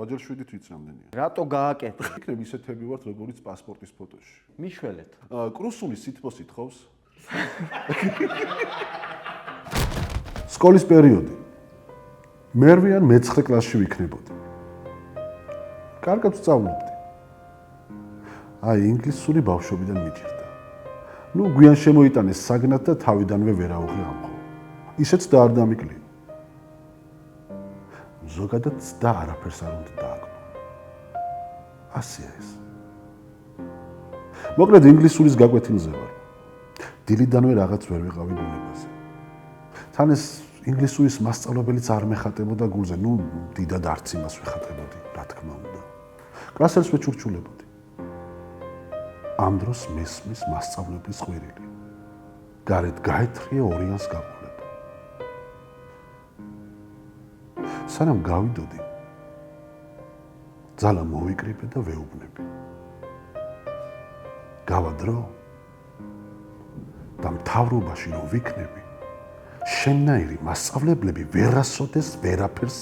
8-ჯერ 7-ით ვიცი რამდენია. რატო გააკეთე? იქნებ ისეთები ვართ, როგორიც პასპორტის ფოტოში. მიშველეთ. კრუსული სითბოს ითხოვს. სკოლის პერიოდი. მერვე ან მე-9 კლასში ვიქნებოდი. კარგად ვსწავლობდი. აი, ინგლისური ბავშვობიდან მიჭირდა. ნუ გვიან შემოიტანეს საგნად და თავიდანვე ვერაუღი ამხო. ისეც და არ დამიკლია. ზოგადად და არაფერს არ უნდა დააგნო. ასეა ეს. მოკლედ ინგლისურის გაკვეთილზე ვარ. დილიდანვე რაღაც ვერ ვიყავი ბუნებაზე. თან ეს ინგლისურის მასწავლებელიც არ მეხატებოდა გულზე, ნუ დიდად არც იმას ვეხატებოდი, რა თქმა უნდა. კლასელს ვეჩურჩულებოდი. ამ დროს მესმის მასწავლებლის ყვირილი. გარეთ გაეთრია ორიანს გაყოლება. სანამ გავიდოდი, ძალა მოვიკრიბე და ვეუბნები. გავა დრო და მთავრობაში რომ ვიქნები, შენნაირი მასწავლებლები ვერასოდეს ვერაფერს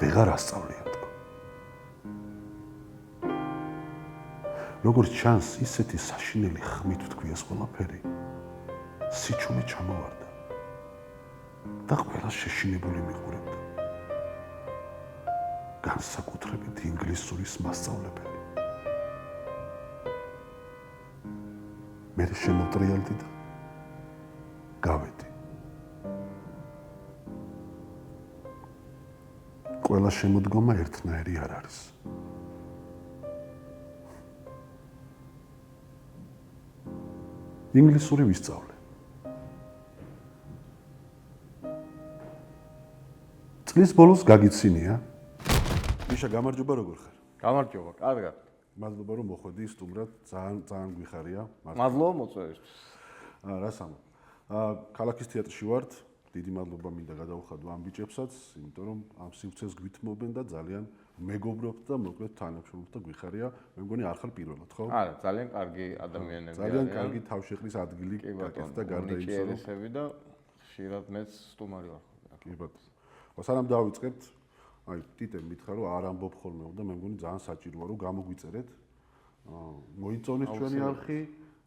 ვეღარ ასწავლიან. როგორც ჩანს, ისეთი საშინელი ხმით ვთქვიეს ყველაფერი, სიჩუმე ჩამოვარდა და ყველა შეშინებული მიყურებდა. განსაკუთრებით ინგლისურის მასწავლებელი. მე შემოტრიალდი და გავედი. ყველა შემოდგომა ერთნაირი არ არის. ინგლისური ვისწავლე. წლის ბოლოს გაგიცინია. მიშა, გამარჯობა, როგორ ხარ? გამარჯობა, კარგად. მადლობა რომ მოხვედი სტუმრად, ძალიან გვიხარია. მადლობა მოწვევისთვის. რა სამო. ქალაქის თეატრში ვართ. დიდი მადლობა მინდა გადავხადო ამ ბიჭებსაც, იმიტომ რომ ამ სივრცეს გვითმობენ და ძალიან მეგობრობთ და მოკლედ თანამშრომლობთ და გვიხარია. მე მგონი არ ხარ პირველად, ხო? არა, ძალიან კარგი ადამიანები არიან. ძალიან კარგი თავშეყრის ადგილი გაკეთდა გარდა იმისა, რომ ნიჭიერესები და ხშირად მეც სტუმარი ვარ. კი ბატონო. სანამ დავიწყებთ, აი, ტიტე მითხრა რომ არ ამბობ ხოლმე და მე მგონი ძალიან საჭიროა რომ გამოგვიწერეთ. მოიწონეთ ჩვენი არხი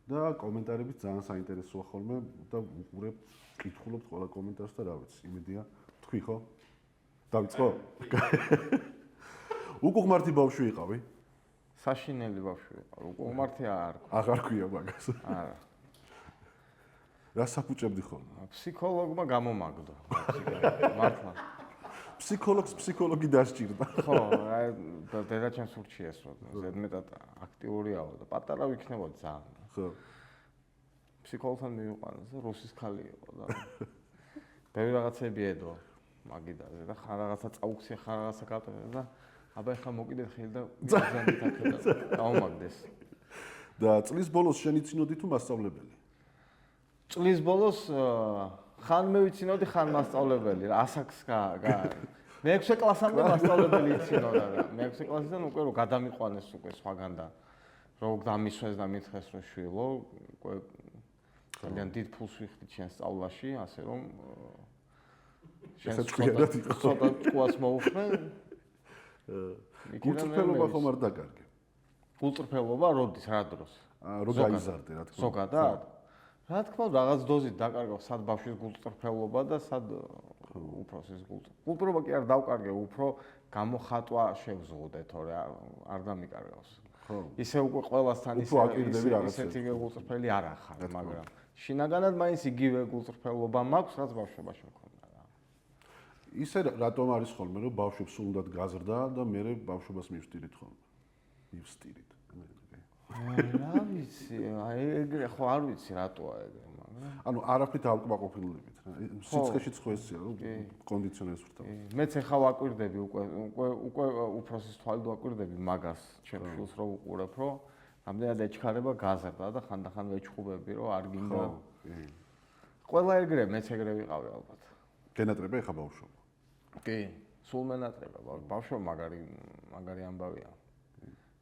და კომენტარებით ძალიან საინტერესოა ხოლმე და უყურებთ, კითხულობთ ყველა კომენტარს და რა ვიცი, იმედია თქვი ხო? დავიწყო? უკუღმართი ბავშვი იყავი? საშინელი ბავშვი ვიყავ. უკუღმართი არ. აღარ ქვია მაგას. არა. რა საფუჭებდი ხოლმე? ფსიქოლოგმა გამომაგდო. მართლა. ფსიქოლოგი დასჭირდა. ხო, აი დედაჩემს ურჩი ესრო. ზედმეტად აქტიურიაო და პატარა ვიქნებოდი ძალიან. ხო. ფსიქოლოგთან მივიყვანეს და რუსის ქალი იყო და ბევრი რაღაცები ედო მაგიდაზე და ხარ რაღაცა წაუქცია, ხარ რაღაცა გატოვე და აბა ეხლა მოკიდეთ ხელი და ზანდით აქედა დაუმაგდეს. და წლის ბოლოს შენიცინოდი თუ მასწავლებელი? წლის ბოლოს ხან მევიცინოდი, ხან მასწავლებელი რა, ასაკს მე-6 კლასამდე მასწავლებელი იცინოდა რა. მე-6 კლასიდან უკვე რომ გადამიყვანეს უკვე სხვაგან და რომ დამისვეს და მითხეს რომ შვილო, უკვე ძალიან დიდ ფულს ვიხდი შენ სწავლაში, ასე რომ შენ ცოტა ჭკუას მოუხმე. გულწრფელობა ხომ არ დაკარგე? გულწრფელობა როდის, რა დროს? რო გაიზარდე, რა თქმა უნდა. ზოგადად? რა თქმა უნდა, რაღაც დოზით დაკარგავ სად ბავშვის გულწრფელობა და სად უფროსის გულწრფელობა. გულწრფელობა კი არ დავკარგე, უფრო გამოხატვა შევზღუდე, თორე არ დამიკარგავს. ხო. ისე უკვე ყველასთან ისეთი გულწრფელი არ ახარ, მაგრამ შინაგანად მაინც იგივე გულწრფელობა მაქვს, რაც ბავშვობაში მქონდა რა. ისე რატომ არის ხოლმე, რომ ბავშვებს უნდათ გაზრდა და მე ბავშვობას მივსტირით ხოლმე? მივსტირით. რა ვიცი, აი ეგრე ხო არ ვიცი რატოა ეგრე, მაგრამ ანუ არაფრით ავკმაყოფილებით რა. სიცხეშიც ხო ესეა, რომ კონდიციონერს ვrtal. მეც ახლა ვაკვირდები უკვე უფროსის თვალით ვაკვირდები მაგას, ჩემს შვილს რომ უყურებ, რომ ამდენად ეჩქარება გაზრდა და ხანდახან ვეჩხუბები, რომ არ გინდა. ყველა ეგრე, მეც ეგრე ვიყავი ალბათ. გენატრება ეხა ბავშვობა? კი, სულ მენატრება, ბავშვობა მაგარი ამბავია.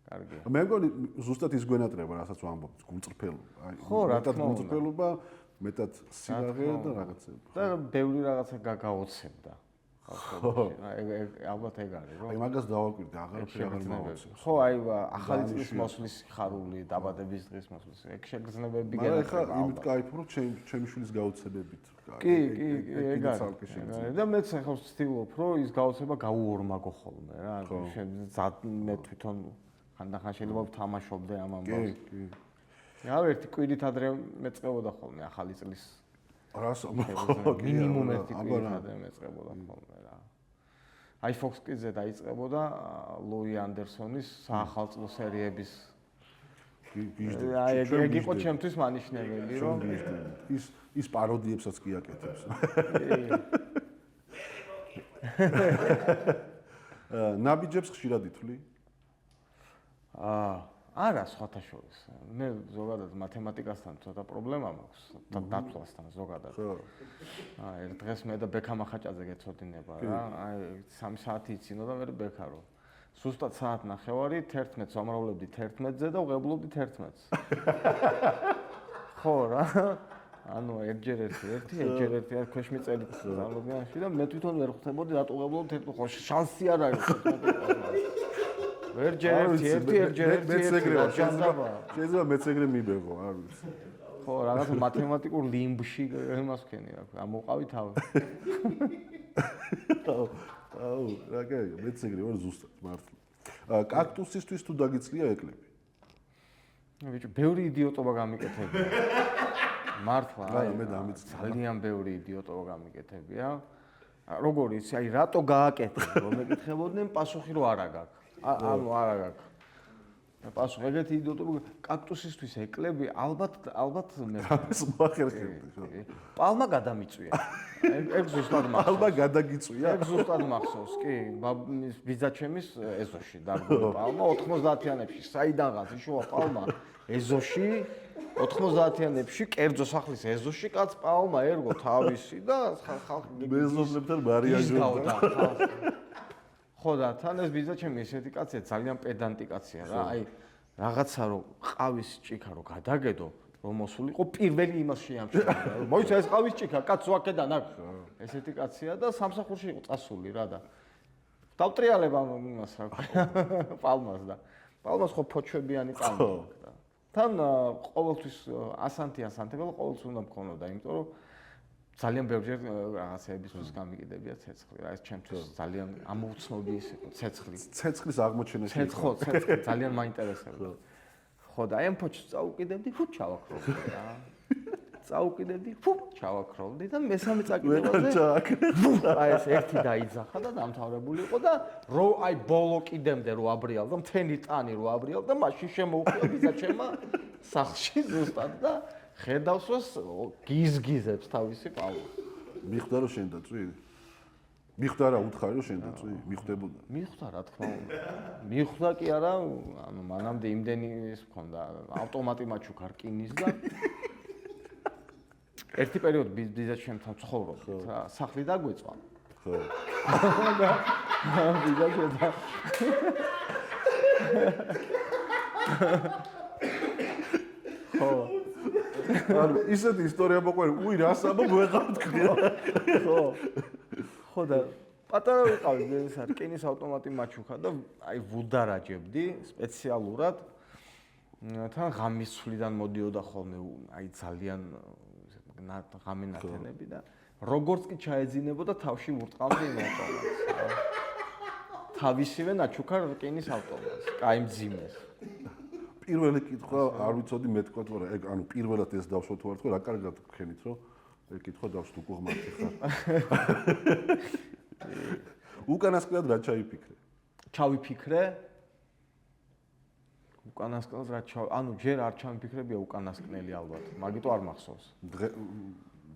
კარგი. მე მგონი ზუსტად ის გვენატრება, რასაც ვამბობთ, გულწრფელობა. აი, მეტად გულწრფელობა, მეტად სილაღე და რაღაცები. და ბევრი რაღაცა გაოცებდა. ალბათ ეგ არის, რომ აი მაგას დავაკვირდი, აღარაფერი აღარ მოვაცი. ხო, აი ახალი წლის მოსვლის ხარული, დაბადების დღის მოსვლის, ეგ შეგრძნებები მაგრამ ეხლა იმით кайფ რომ ჩემი შვილის გაუცებებით. კი, ეგ არის. და მეც ახლა ვცდილობ, რომ ის გაუცება გაუორმაგო ხოლმე რა. მე თვითონ ხანდახან შეიძლება ვთამაშობდე ამ ამბავს. კი. რა ერთი კვირით ადრე მეწყებოდა ხოლმე ახალი წლის რას მინიმუმ ერთი კვირით ადრე მეწყებოდა ხოლმე რა. აი Fox Kids-ზე დაიწყებოდა ლუი ანდერსონის საახალწლო სერიების აი ეგ იყო ჩემთვის მანიშნებელი რომ ის პაროდიებსაც კი აკეთებს. ნაბიჯებს ხშირად ითვლი? არა, სხვათა შორის. მე ზოგადად მათემატიკასთან ცოტა პრობლემა მაქვს, დათვლასთან ზოგადად. ხო. ერთ დღეს მე და ბექა მახაჭაძე გეცოდინება რა. აი 3 საათი იცინო და მე ბექარო. სუსტად საათ ნახევარი 11-ს ვამრავლებდი 11-ზე და ვღებლობდი 11-ს. ხო რა. ანუ ერთჯერ ერთი არ ქვეშ მიწელი ზამბობიანში და მე თვითონ ვერ ხვდებოდი რატო ვღებლობდი 11-ს. ხო შანსი არ არის. შეიძლება მეც ეგრე მიბეღო, არ ვიცი. ხო, რაღაცა მათემატიკურ ლიმბში იმას ვქენი რა, ამოყავი თავი. აუ, რა კაია, მეც ეგრე ვარ ზუსტად, მართლა. კაქტუსისთვის თუ დაგიწლია ეკლები? ბიჭო, ბევრი იდიოტობა გამიკეთებია. მართლა, მე დამიწყდა. ძალიან ბევრი იდიოტობა გამიკეთებია. როგორ იცი, აი რატო გააკეთე, რომ მეკითხებოდნენ, პასუხი რო არა გაქვს. ანუ არა გაქვს. პასუხი ეგეთი იდიოტობა კაქტუსისთვის ეკლები ალბათ მე მოახერხებდი. პალმა გადამიწვია. ეგ ზუსტად მახსოვს. პალმა გადაგიწვია. ეგ ზუსტად მახსოვს, კი, ბიძაჩემის ეზოში დაგდო პალმა 90-იანებში. საიდანღაც იშოვა პალმა ეზოში 90-იანებში კერძო სახლის ეზოში კაც პალმა ერგო თავისი და ხალხი მეზობლებთან მარიაჟობდა. ხო და თან ეს ბიძაჩემი ესეთი კაცია, ძალიან პედანტი კაცია რა. აი რაღაცა რო ყავის ჭიქა რო გადაგედო, რომ მოსულიყო პირველი იმას შეამჩნია. მოიცა ეს ყავის ჭიქა, კაცო აქედან აქ. ესეთი კაცია და სამსახურში იყო წასული რა და დავტრიალებ ამ იმას რა. პალმას და პალმას ხო ფოჩვებიანი პალმა აქვს და თან ყოველთვის ასანთებელ ყოველთვის უნდა მქონოდა, იმიტომ რომ ძალიან ბევრჯერ რაღაცეებისთვის გამიგდებია ცეცხლი. რა ეს ჩემთვის ძალიან ამოუცნობი ის იყო ცეცხლი. ცეცხლის აღმოჩენა ხო, ცეცხლი ძალიან მაინტერესებდა. ხო და აი ამ ფოჩს წაუკიდებდი, ფუ ჩავაქროვდი რა. წაუკიდებდი, ფუ ჩავაქროვდი და მესამე წაკიდებაზე აი ეს ერთი დაიძახა და დამთავრებული იყო და რო აი ბოლო კიდემდე რო აბრიალდა, მთელი ტანი რო აბრიალდა, მაშინ შემოუხია ბიძაჩემა სახლში ზუსტად და ხედავს რომ გიზგიზებს თავისი პალმა. მიხვდა რომ შენ დაწვი? მიხვდა რა უთხარი რომ შენ დაწვი? მიხვდებოდა? მიხვდა რა თქმა უნდა. მიხვდა კი არა, ანუ მანამდე იმდენი ის მქონდა ავტომატი მაჩუქა რკინის და ერთი პერიოდი ბიძაჩემთან ცხოვრობდი რა, სახლი დაგვეწვა. ხო. ბიძაჩემთან ხო ანუ ისეთი ისტორია მოყვე, უი რას ამბობ ვეღარ თქვი. ხო. ხო და პატარა ვიყავი ეს რკინის ავტომატი მაჩუქა და აი ვუდარაჯებდი სპეციალურად. თან ღამის ცვლიდან მოდიოდა ხოლმე აი ძალიან ღამე ნათენები და როგორც კი ჩაეძინებოდა თავში ვურტყავდი იმ ავტომატს. თავისივე ნაჩუქა რკინის ავტომატს, კაი მძიმეს. პირველი კითხვა არ ვიცოდი მე თქვა თუ არა, ეგ ანუ პირველად ეს დავსვათ თუ არ თქვა, რა კარგად გქენით რომ ეგ კითხვა დავსვათ უკუღმართი ხარ. უკანასკნელად რა ჩაიფიქრე? ჩავიფიქრე? უკანასკნელად რა ანუ ჯერ არ ჩამიფიქრებია უკანასკნელი ალბათ, მაგიტო არ მახსოვს.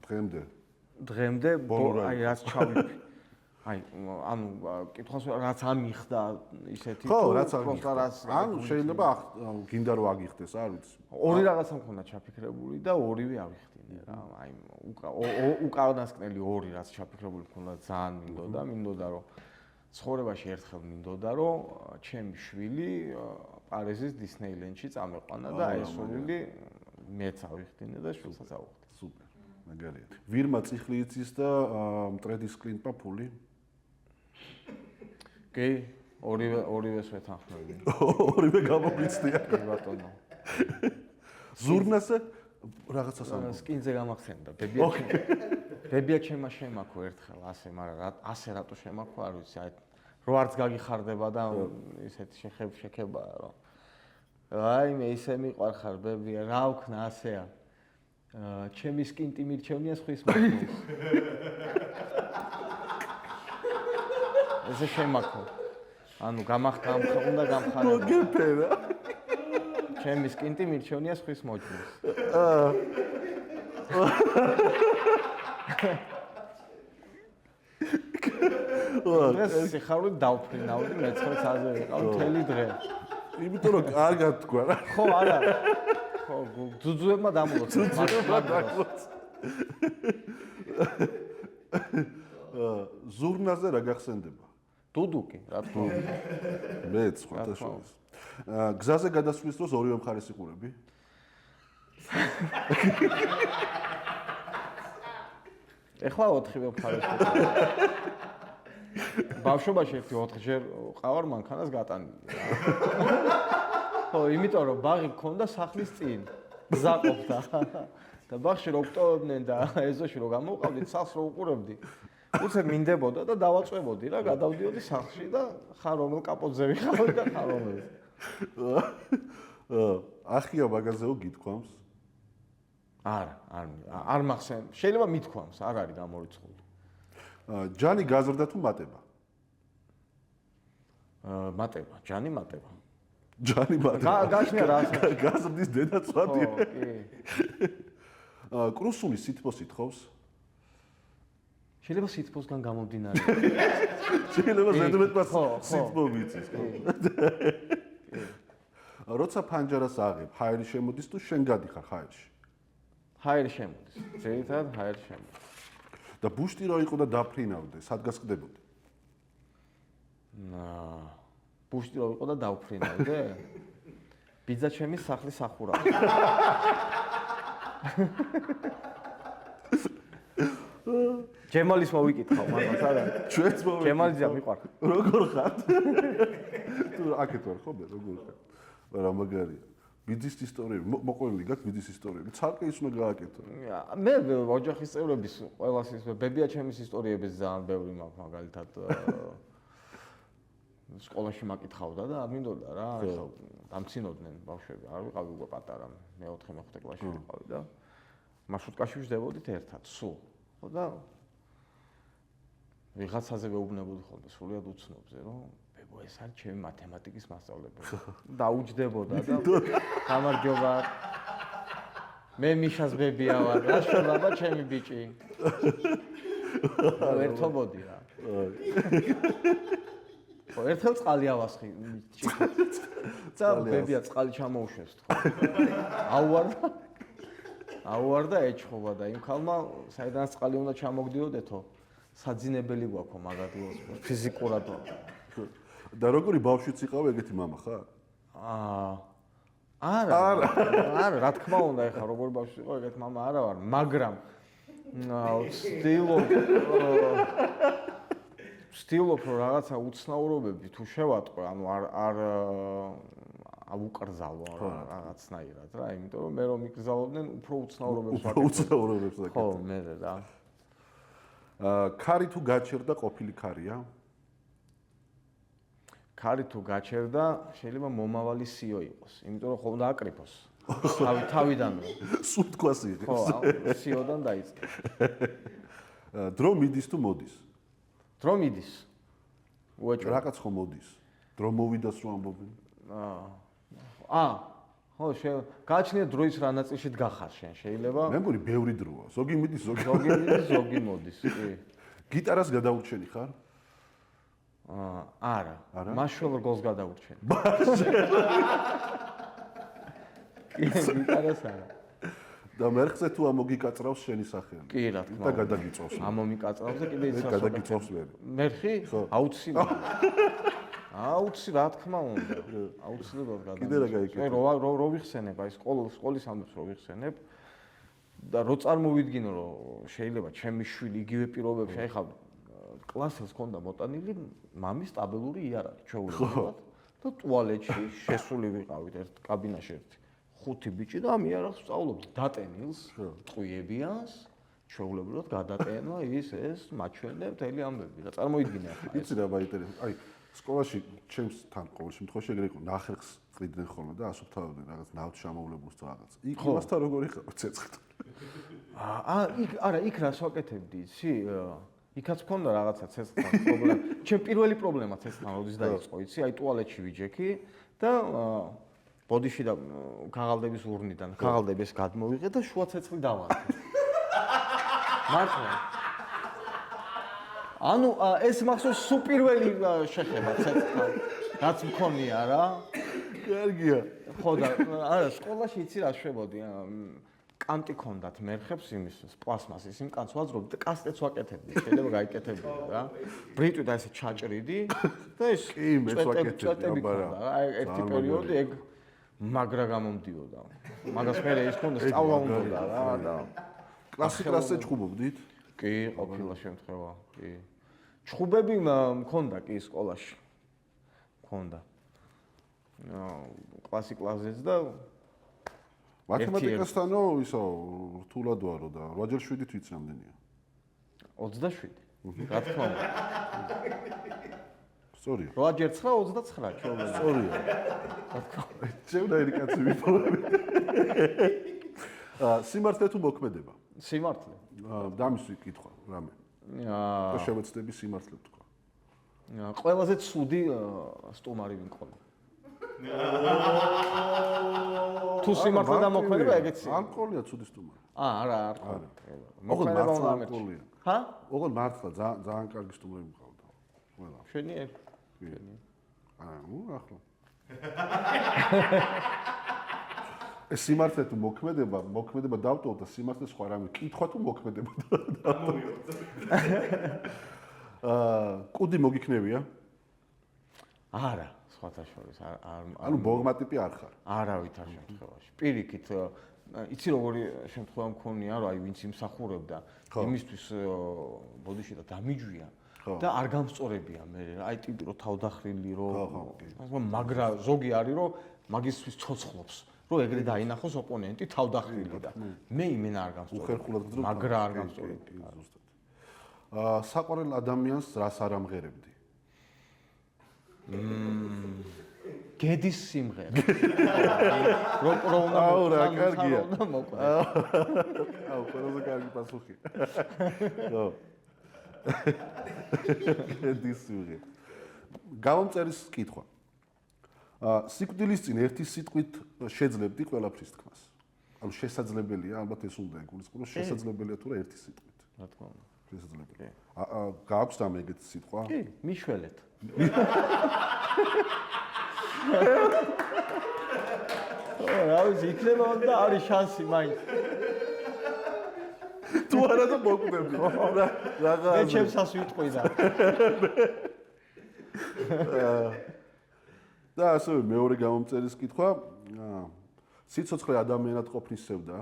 დღემდე. დღემდე აი რაც ჩავიფიქრე. აი, ანუ კითხავს რაც ამიხდა ისეთი ხო, რაც ანუ შეიძლება გინდა რომ აგიხდეს, არ ვიცი. ორი რაღაცა მქონდა ჩაფიქრებული და ორივე ავიხდინე რა. აი, უკანასკნელი ორი რაც ჩაფიქრებული მქონდა ძალიან მინდოდა რომ ცხოვრებაში ერთხელ მინდოდა რომ ჩემი შვილი პარიზის დისნეილენდში წამეყვანა და ეს სული მეც ავიხდინე და შვილსაც ავიხდი. სუპერ. მაგარია. ვირმა წიხლი იცის და მტრედის კლინტმა ფული? კი, ორივეს ვეთანხმები. ორივე გამოგვიცდია. კი ბატონო. ზურნასე რაღაცას ამბობ. სკინზე გამახსენდა. ბებია ჩემმა შემაქო ერთხელ ასე, მაგრამ ასე რატო შემაქო არ ვიცი. აი რო არც გაგიხარდება და ისეთი შეხებაა რომ. აი მე ისე მიყვარხარ ბებია, რა ვქნა ასეა. ჩემი სკინტი მირჩევნია სხვის მოქმედს. ესე შემაქო. ანუ უნდა გამხარება. მოგეფერა. ჩემი სკინტი მირჩევნია სხვის მოქმედს. დღეს სიხარული დავფრინავდი, მეცხრე საათზე ვიყავ მთელი დღე. იმიტომ რომ კარგად თქვა რა. ხო, არა. ხო, ძუძუებმა დამულოცეს. ზურნაზე რა გახსენდება? დუდუკი, რა თქმა უნდა. მეც სხვათა შორის. გზაზე გადასვლის დროს ორივე მხარეს იყურები? ეხლა 4-ვე მხარეს იყურები. ბავშვობაში 4-ჯერ ყავარ მანქანას გატანილი. ხო, იმიტომ რომ ბაღი მქონდა სახლის წინ. გზა ყოფდა. და ბაღში რო ვტოვებდნენ და ეზოში რო გამოვყავდით, სახლს რო უყურებდი. უცებ მინდებოდა და დავაწვევოდი რა, გადავდიოდი სახლში და ხარ რომელ კაპოტზე ვიხავდი და ხარ რომელ. ახია მაგაზეო გითქვამს? არ მახსენ. შეიძლება მithქვამს, არ არის გამორიცხული. ჯანი გაზრდა თუ მატება? მატება, ჯანი მატება. ჯანი მატება. გაჩნია რა. გაზრდის დედაწვადია. ხო, კი. კრუსული სითბოს ითხოვს? შეიძლება სითბოსგან გამომდინარე. შეიძლება ზედმეტად სითბო ვიცის, ხო? როცა ფანჯარას აღებ, ჰაერი შემოდის თუ შენ გადიხარ ჰაერში? ჰაერი შემოდის. ძირითადად ჰაერი შემოდის. და ბუშტი რო იყო და დაფრინავდე, სად გასკდებოდე? ბუშტი რო იყო და დავფრინავდე? ბიძა ჩემი სახლის სახურავი. ჯემალის მოვიკითხავ მაგას არა? ჩვენც მოვიკითხავ. ჯემალიზა მიყვარხარ. როგორ ხარ? თუ აქეთ ვარ ხო მე როგორ ხარ? არა მაგარია. ბიძის ისტორიები, მოყვენილი გაქვს ბიძის ისტორიები. ცალკე ის უნდა გააკეთო. მე ოჯახის წევრების ყველას ის ბებია ჩემის ისტორიების ძალიან ბევრი მაქვს მაგალითად სკოლაში მაკითხავდა და არ მინდოდა რა, ეხლა დამცინოდნენ ბავშვები. არ ვიყავი უკვე პატარა, მე 4-5 კლასში ვიყავი და მარშრუტკაში ვждებოდით ერთად, სულ. ხო და ვიღაცაზე ვეუბნებოდი ხოლმე სულიად უცნობზე, რომ ბებო ეს არის ჩემი მათემატიკის მასწავლებელი. დაუჯდებოდა და გამარჯობა. მე მიშას ბებია ვარ, რა შევაბა ჩემი ბიჭი. ერთობოდი რა. ხო, ერთხელ წყალი ავასხი. ცა ბებია წყალი ჩამოუშვეს თქო. აუვარდა ეჩხობა და იმ ხალმა საიდან წყალი უნდა ჩამოგდიოდეთო საძინებელი გვაქვს მაგ ადგილას ფიზიკურად. და როგორი ბავშვიც იყავ ეგეთი мама ხარ? არა, რა თქმა უნდა, ეხლა როგორი ბავშვი იყო ეგეთი мама არა ვარ, მაგრამ ვცდილობ რომ რაღაცა უცნაურობები თუ შევატყვე, ანუ არ ავუკრძალო რაღაცნაირად რა, იმიტომ რომ მე რომ მიკრძალობდნენ უფრო უცნაურობებს ვაკეთებ. ხო, მე რა. ქარი თუ გაჩერდა ყოფილი ქარია? ქარი თუ გაჩერდა, შეიძლება მომავალი სიო იყოს, იმიტომ რომ ხომ დააკრიფოს. თავიდანვე. სულ თქواس იღებს. ხო, სიოდან დაიწყე. დრო მიდის თუ მოდის? დრო მიდის. უეჭვი. რაღაც ხომ მოდის? დრო მოვიდას რო ამბობენ. ხო, გააჩნია დროის რა ნაწილში დგახარ შენ, შეიძლება. მე მგონი ბევრი დროა. ზოგი მიდის, ზოგი მოდის, კი. გიტარას გადაურჩენი ხარ? არა. მაშველურ გოლს გადაურჩენი. კი, გიტარას არა. და მერხზე თუ ამოგიკაწრავს შენი სახელი. კი, რა თქმა უნდა. და გადაგიწევს. ამომიკაწრავს და კიდე იცავს. გადაგიწევს ვერ. მერხი? აუცილებლად. რა თქმა უნდა. აუცილებლად გადაგიწევს. კიდე რა გაიქეთ? რო ვიხსენებ, აი სკოლის ამბებს რო ვიხსენებ და რო წარმოვიდგინო რომ შეიძლება ჩემი შვილი იგივე პირობებში, აი ხა კლასელს ჰქონდა მოტანილი მამის სტაბილური იარაღი, ჩვეულებრივად და ტუალეტში შესული ვიყავით ერთ კაბინაში ერთი 5 ბიჭი და ამ იარაღს ვსწავლობთ დატენილს, ტყვიებიანს, ჩვეულებრივად გადატენა ეს მაჩვენე მთელი ამბები და წარმოიდგინე ახლა. იცი რა მაინტერესებს. აი, სკოლაში ჩემს თან ყოველ შემთხვევაში ეგრე იყო, ნახერხს ყრიდნენ ხოლმე და ასუფთავდნენ რაღაც ნავთ შემოვლებს თუ რაღაც. იქ მასთან როგორ იყავით ცეცხლით? იქ რას ვაკეთებდი, იცი? იქაც მქონდა რაღაცა ცეცხლთან პრობლემა. ჩემ პირველი პრობლემა ცეცხლთან როდის დაიწყო, იცი? აი ტუალეტში ვიჯექი და ბოდიში და ქაღალდების ურნიდან ქაღალდების გადმოვიღე და შუა ცეცხლი დავანთე. მართლა. ანუ ეს მახსოვს სუპირველი შეხება ცეცხლთან. რაც მქონია რა. კარგია. ხო და არა სკოლაში იცი რა შვებოდი კანტი ქონდათ მერხებს იმის პლასმასის იმ კანს ვაძრობდი და კასტეთს ვაკეთებდი შეიძლება გაიკეთებდი რა ბრიტვი და ესე ჩაჭრიდი და ეს წვეტები ქონდა რა ერთი პერიოდი ეგ მაგრა გამომდიოდა მაგას მე ის ქონდა სწავლა უნდა რა და კლასიკასზე ჩხუბობდით? კი ყოფილა შემთხვევა კი ჩხუბები მქონდა კი სკოლაში მქონდა კლასიკაზეც და მათემატიკასთანო ისო რთულად ვარო და 8/7 ვიცი რამდენია? 27. რა თქმა უნდა. სწორია. 8/9 29 ჩვეულებრივ. სწორია. რა თქმა უნდა. ჩემნაირი კაცი ვიფოლები. სიმართლე თუ მოქმედება? სიმართლე. დამისვი კითხვა რამე. და შევეცდები სიმართლე თქვა. ყველაზე ცუდი სტუმარი ვინყოლე. თუ სიმართლე და მოქმედება ეგეც. არ ყოლია ცუდი სტუმარი. არა, არ ყოლია. მოქმედება უნდა ამერჩი. ჰა? ოღონდ მართლა ძალიან კარგი სტუმრები მყავდა. ყველა. შენიერ. ახლა. ეს სიმართლე თუ მოქმედება დავტოვ და სიმართლე სხვა რამე კითხვა თუ მოქმედება დავტოვ. კუდი მოგიქნევია? არა, სხვათა შორის არ ანუ ბოგმა ტიპი არ ხარ. არავითარ შემთხვევაში. პირიქით, იცი როგორი შემთხვევა მქონია, რომ აი ვინც იმსახურებდა, იმისთვის ბოდიში და დამიჯვია და არ გამსწორებია მე, აი ტიპი რომ თავდახრილი რომ მაგრა ზოგი არის რომ მაგისთვის ცოცხლობს, რომ ეგრე დაინახოს ოპონენტი თავდახრილი და მე იმენა არ გამსწორებია. უხერხულად გძნობ. მაგრა არ გამსწორებია. ზუსტად. საყვარელ ადამიანს რას არ ამღერებდი? გედის სიმღერა. რომ რა კარგია. აუ, ყველაზე კარგი პასუხი. ხო. გედის სიმღერა. გამომწერის კითხვა. სიკვდილის წინ ერთი სიტყვით შეძლებდი ყველაფრის თქმას. ანუ შესაძლებელია, ალბათ ეს უნდა იგულისხმოს, შესაძლებელია თუ რა ერთი სიტყვით. რა თქმა უნდა. შესაძლებელია. გააქვს ამ ეგეთ სიტყვა? კი, მიშველეთ. რა ვიცი, იქნება და არის შანსი მაინც. თუ არა და მოკვდები. რაღა. მე ჩემსას ვიტყვი და. და ასევე მეორე გამომწერის კითხვა, სიცოცხლე ადამიანად ყოფნის სევდა?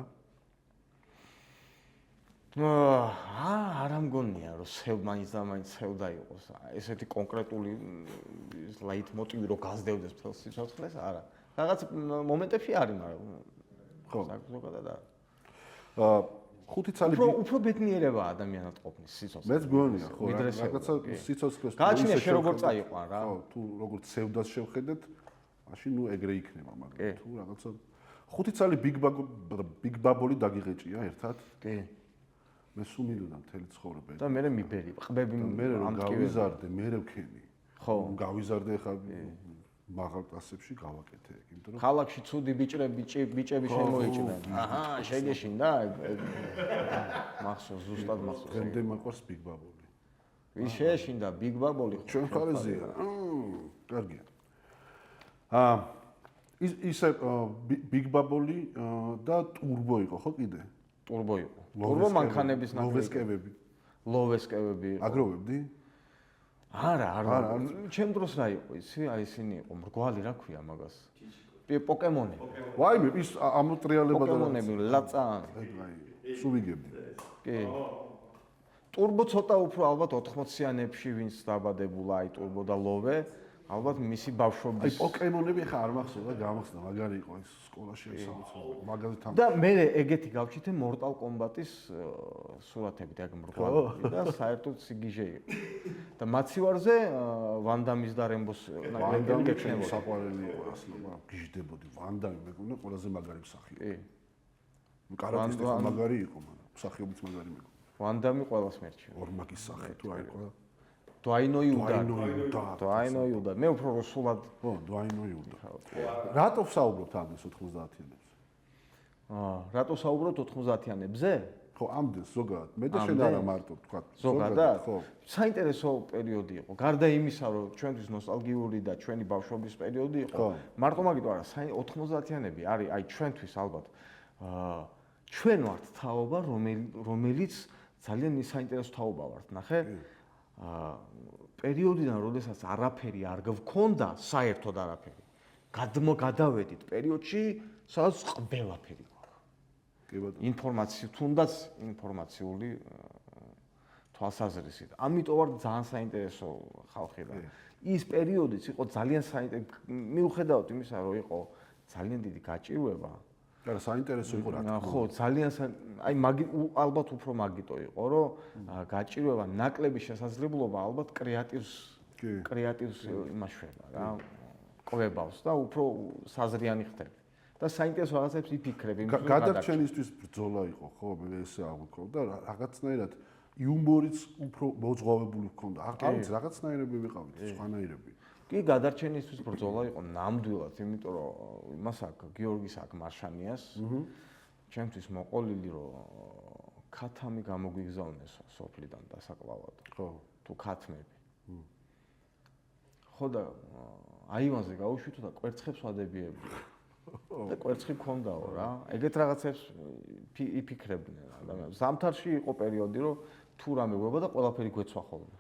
არა მგონია რომ მაინც და მაინც სევდა იყოს. ესეთი კონკრეტული ლაიტმოტივი რომ გაზრდევდეს მთელ სიცოცხლეს, არა. რაღაც მომენტებში არის, მაგრამ ხო, ზოგადად არა. 5 წელი უფრო ბედნიერება ადამიანად ყოფნის სიცოცხლე. მეც მგონია, ხო, რაღაცა სიცოცხლეს გააჩნია შე როგორ წაიყვან რა. ხო, თუ როგორც სევდას შევხედეთ, მაშინ ნუ ეგრე იქნება, მაგრამ თუ რაღაცა 5 წელი ბიგ ბაბოლი დაგიღეჭია ერთად? კი. მე სულ მიდოდა მთელი ცხოვრება. და მე მიბერი, ყბები ამ გავიზარდე, მე რევქენი. ხო. გავიზარდე ხა მაღალ კლასებში გავაკეთე, იმიტომ რომ ხალხში ცუდი ბიჭები შემოიჭრნენ. აჰა, შეგეშინდა? მახსოვს, ზუსტად მახსოვს. დღემდე მაყვარს ბიგ ბაბოლი. ვის შეეშინდა ბიგ ბაბოლი? ჩვენ ხარეზეა. კარგია. ისე ბიგ ბაბოლი და ტურბო იყო, ხო კიდე? ტურბო იყო. ტურბო მანქანების ლოვესკევები. ლოვესკევები იყო. აგროვებდი? არა. ჩემ დროს რა იყო ისი? აი ისინი იყო, მრგვალი რა ქვია მაგას? პოკემონები. ვაიმე, ის ამოტრიალება და პოკემონები, ლაწა. აი, სულ ვიგებდი. კი. ტურბო ცოტა უფრო ალბათ 80-იანებში ვინც დაბადებულა, აი ტურბო და ლოვე, ალბათ მისი ბავშვობის. აი პოკემონები ხა არ მახსოვდა, გამახსნა, მაგარი იყო ის სკოლაში საოცრად. მაგაზე თან. და მე ეგეთი გავჩითე Mortal Kombat-ის სურათებით, ეგ მრგვალები და საერთოდ სიგიჟე იყო. და მაცივარზე ვანდამის და რემბოს ვანდამი გექნებოდა. საყვარელი იყო ასლობა, გიჟდებოდი ვანდამი, მეგონა ყველაზე მაგარი მსახიობი. კი. კარატისტი ხო მაგარი იყო, მაგრამ მსახიობიც მაგარი მეგონა. ვანდამი ყველას მერჩია. ორმაგის სახე თუ აი ყო. დვაინო იუდა. მე უფრო რუსულად. ხო, დვაინო იუდა. რატო ვსაუბრობთ ამას 90-იანებს? რატო ვსაუბრობთ 90-იანებზე? ხო, ამდენს ზოგადად. მე და შენ არა მარტო თქვა. ზოგადად? ხო. საინტერესო პერიოდი იყო. გარდა იმისა, რომ ჩვენთვის ნოსტალგიური და ჩვენი ბავშვობის პერიოდი იყო, მარტო მაგით არა, 90-იანები არის აი ჩვენთვის ალბათ ჩვენ ვართ თაობა, რომელიც ძალიან საინტერესო თაობა ვართ, ნახე? პერიოდიდან, როდესაც არაფერი არ გვქონდა, საერთოდ არაფერი. გადავედით პერიოდში, სადაც ყველაფერი გვაქვს. კი ბატონო. ინფორმაცია, თუნდაც ინფორმაციული თვალსაზრისით. ამიტომ ვარ ძალიან საინტერესო ხალხი და ის პერიოდიც იყო ძალიან საინტერესო, მიუხედავად იმისა, რომ იყო ძალიან დიდი გაჭირვება. არა, საინტერესო იყო რა თქმა უნდა. ხო, ძალიან აი ალბათ უფრო მაგიტო იყო, რომ გაჭირვება, ნაკლები შესაძლებლობა ალბათ კრეატივს იმაშვება რა, ყვებავს და უფრო საზრიანი ხდები. და საინტერესო რაღაცებს იფიქრები, იმის გადარჩენისთვის ბრძოლა იყო, ხო, მე ესე აღვიქო და რაღაცნაირად იუმორიც უფრო მოძღვავებული ჰქონდა. არ ვიცი, რაღაცნაირები ვიყავით, სხვანაირები. კი, გადარჩენისთვის ბრძოლა იყო ნამდვილად, იმიტომ რომ იმას აქვს გიორგის აქვს მარშანიას. ჩემთვის მოყოლილი რომ ქათამი გამოგვიგზავნეს სოფლიდან დასაკლავად. ხო. თუ ქათმები. ხო და აივანზე გაუშვით და კვერცხებს ვადებიები. და კვერცხი მქონდაო რა. ეგეთ რაღაცებს იფიქრებდნენ ადამიანები. ზამთარში იყო პერიოდი, რომ თუ რამე გვება და ყველაფერი გვეცვა ხოლმე.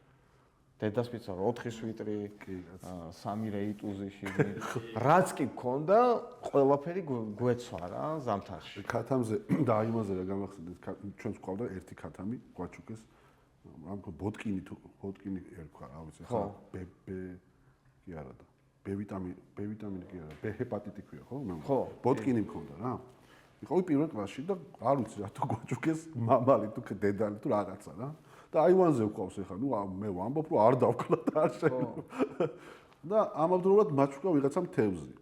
დედასპიცა 4 სვიტრი, 3 რეიტუზი შიგნით. რაც კი მქონდა, ყველაფერი გვეცვა რა ზამთარში. ქათამზე და აიმაზე რა გამახსენეთ, ჩვენს ყავდა ერთი ქათამი, ყვაჩუკეს. ამ ბოტკინი ერქვა, რა ვიცი, ხა ბ კი არა და B ვიტამინი კი არა, B ჰეპატიტი ქვია, ხო? ხო. ბოტკინი მქონდა რა. ვიყავი პირველ კლასში და არ ვიცი რატო გვაჭუკეს მამალი თუ დედალი თუ რაღაცა რა. და აივანზე ვყავს ახლა, ნუ მე ვამბობ რომ არ დავკლა და არ შეიძლება. და ამავდროულად მაჩუკა ვიღაცამ თევზი.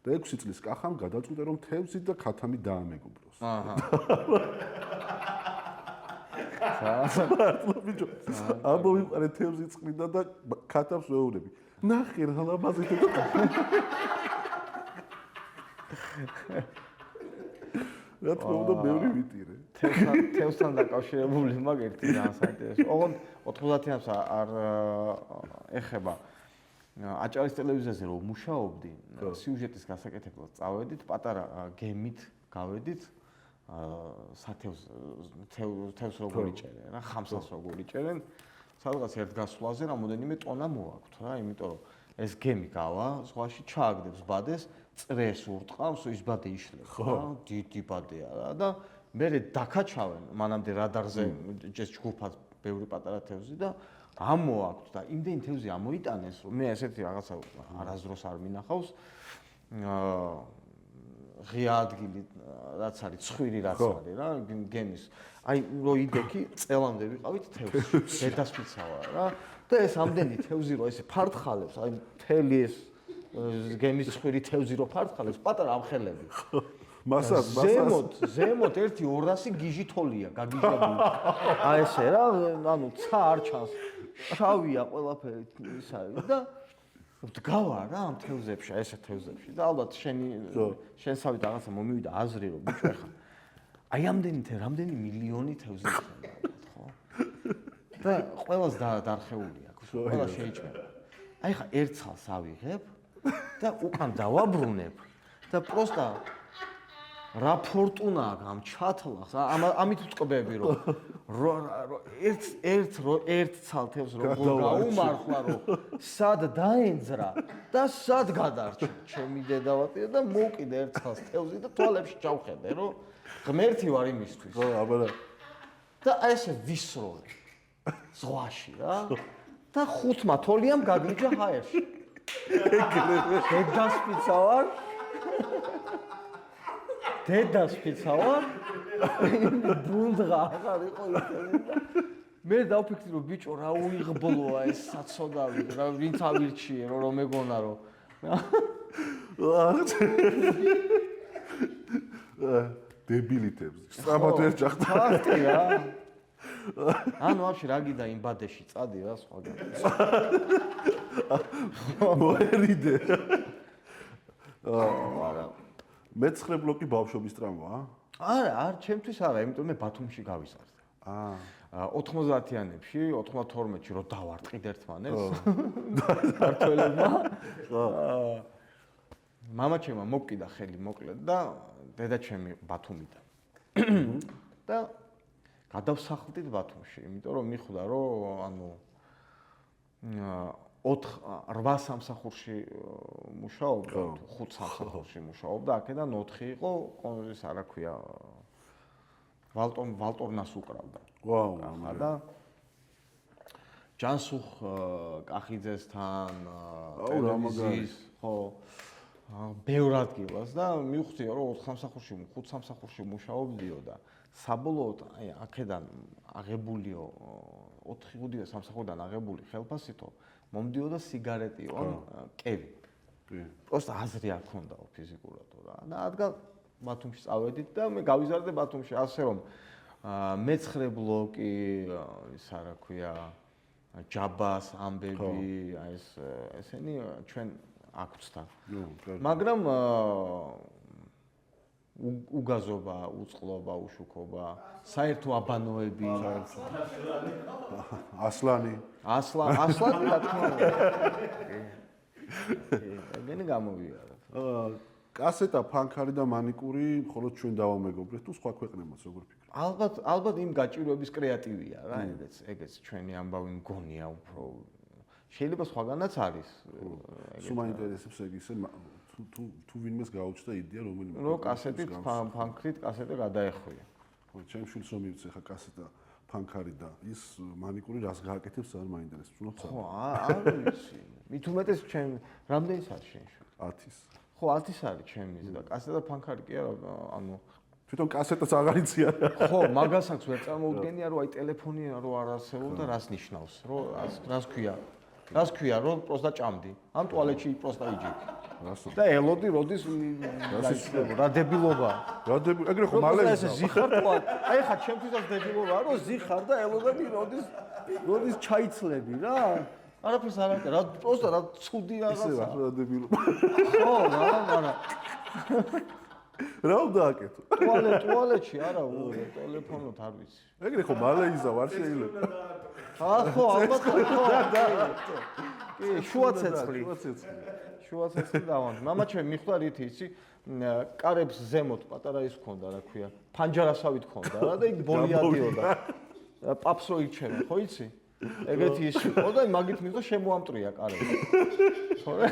და 6 წლის კახამ გადაწყვიტა რომ თევზი და ქათამი დაამეგობროს. აჰა. ბიჭო, ამოვიყარე თევზი წმინდა და ქათამს ვეუბნები. ნახე რა ლამაზი და რა თქმა უნდა ბევრი ვიტირე. თევზთან დაკავშირებული მაგ ერთი ძალიან საინტერესო. ოღონდ 90-იანს არ ეხება. აჭარის ტელევიზიაზე რომ მუშაობდი, სიუჟეტის გასაკეთებლად წავედით, პატარა გემით გავედით, თევზს როგორ იჭერენ, რა ხამსას როგორ იჭერენ. სადღაც ერთ გასვლაზე რამოდენიმე ტონა მოაქვთ რა, იმიტომ რომ ეს გემი გავა, ზღვაში ჩააგდებს ბადეს, წრეს ურტყავს, ის ბადე იშლებს რა, დიდი ბადეა რა და მე დაკაჩავენ მანამდე რადარზე ეს ჯგუფად ბევრი პატარა თევზი და ამოაქვთ და იმდენი თევზი ამოიტანეს, რომ მე ესეთი რაღაცა არასდროს არ მინახავს. ღია ადგილი რაც არის, ცხვირი რაც არის რა, გემის. აი რო იდექი, წელამდე ვიყავით თევზი. დედასპიცავა რა. და ეს ამდენი თევზი რო ესე ფართხალებს, აი მთელი ეს გემის ცხვირი თევზი რო ფართხალებს, პატარა ამხელები. ზემოთ ერთი 200 გიჟი თოლია გაგიჟებული. აი ესე რა, ანუ ცა არ ჩანს. შავია ყველაფერი ის არის და დგავა რა ამ თევზებში, ესე თევზებში და ალბათ შენსავით რაღაცა მომივიდა აზრი რომ ბიჭო ახლა აი რამდენი მილიონი თევზი ხდება ხო? და ყველას დარხეული აქვს, ყველა შეიჭმება. აი ხა ერთ ცალს ავიღებ და უკან დავაბრუნებ და პროსტა რა ფორტუნა აქვს ამ ჩათლახს, ამით ვწყობები რომ ერთ ცალ თევზს როგორ გაუმარხვა რომ სად დაენძრა და სად გადარჩა ჩემი დედავატია და მოვკიდე ერთ ცალს თევზი და თვალებში ჩავხედე რომ ღმერთი ვარ იმისთვის. ხო, აბა და აი ესე ვისროლე. ზღვაში რა და 5 თოლიამ გაგლიჯა ჰაერში. დედასპიცა ვარ. დედასპიცა ვარ. ბუნდღა აღარ იყო ისეთი და მე დავფიქრდი რომ ბიჭო რა უიღბლოა ეს საცოდავი რა ვინც ავირჩიე რომ მეგონა რომ დებილიტებს სწრაფად ვერ ჭახდა. ფაქტი რა. ანუ ვაფშე რა გიდა იმ ბადეში წადი რა სხვაგან. მოერიდე. არა. მე-9 ბლოკი ბავშვობის ტრამვაა? არა, ჩემთვის არა, იმიტომ მე ბათუმში გავიზარდე. 90-იანებში, 92-ში რო დავარტყიდ ერთმანეთს. ქართველებმა. მამაჩემმა მოკიდა ხელი მოკლედ და დედაჩემი ბათუმიდან. და გადავსახლდით ბათუმში, იმიტომ რომ მიხვდა რომ ანუ 8 სამსახურში მუშაობდა, 5 სამსახურში მუშაობდა, აქედან 4 იყო, ის რა ქვია, ვალტორნას უკრავდა. ვაუ, და ჯანსუხ კახიძესთან, ტელევიზიის, ხო, ბევრ ადგილას და მივხვდი რომ 4 სამსახურში, 5 სამსახურში მუშაობდიო და საბოლოოდ აი აქედან აღებულიო 4-5 სამსახურიდან აღებული ხელფასითო მომდიოდა სიგარეტიო, კევი. პროსტა აზრი არ ქონდაო ფიზიკურად რა. და ადგილ ბათუმში წავედით და მე გავიზარდე ბათუმში, ასე რომ მე-9 ბლოკი, ის რა ქვია, ჯაბას ამბები, აი ესენი ჩვენ აქვთ. მაგრამ უგაზობა, უწყლობა, უშუქობა, საერთო აბანოები, ასლანი რა თქმა უნდა. ეგენი გამოვიარა. კასეტა, ფანქარი და მანიკური მხოლოდ ჩვენ დავამეგობრეთ თუ სხვა ქვეყნებმაც როგორ ფიქრობთ? ალბათ იმ გაჭირვების კრეატივია რა, ეგეც ჩვენი ამბავი მგონია უფრო. შეიძლება სხვაგანაც არის. სულ მაინტერესებს ეგ ისე თუ ვინმეს გაუჩნდა იდეა რომელიმე რო კასეტით ფანქრით კასეტა გადაეხვია. ხო, ჩემ შვილს რომ მივცე ხა კასეტა ფანქარი და ის მანიკური რას გააკეთებს არ მაინტერესებს უნდა ხო, არ ვიცი. მით უმეტეს ჩვენ რამდენის არის შენ შვილი? 10-ის. ხო, 10-ის არის ჩემის და კასეტა ფანქარი კი არა, ანუ თვითონ კასეტაც აღარ იციან. ხო, მაგას აქვს ვერ წარმოუდგენია რომ აი ტელეფონი რო არ არსებობდა, რას ნიშნავს? რომ რას ქვია? რას ქვია, რომ პროსტა ჭამდი? ამ ტუალეტში პროსტა იჯიქი. და ელოდი როდის რა დებილობა. რა დებილობა? ეგრე ხო მალე ეს ზიხარ თქვა. აი ხა ჩემთვისაც დებილობაა, რომ ზიხარ და ელოდები როდის ჩაიცლები რა. არაფერს არ აკეთე. რა პროსტა რა ცუდი რაღაცა. ისე რა დებილობა. ხო, რა. რა უნდა აკეთო? ტუალეტში არა, ტელეფონოთ არ ვიცი. ეგრე ხო მალე იზავ არ შეიძლება. ხო, ალბათ ხო. კი, შუა ცეცხლი. შუა ცეცხლი დავანდი. მამაჩემი მიხვდა რითი იცი? კარებს ზემოთ პატარა ის ქონდა, რა ქვია, ფანჯარასავით ქონდა რა და იქ ბოლი ადიოდა. პაპს რო ირჩევენ, ხო იცი? ეგეთი ის იყო და მაგით მისდა შემოამტრია კარები. თორე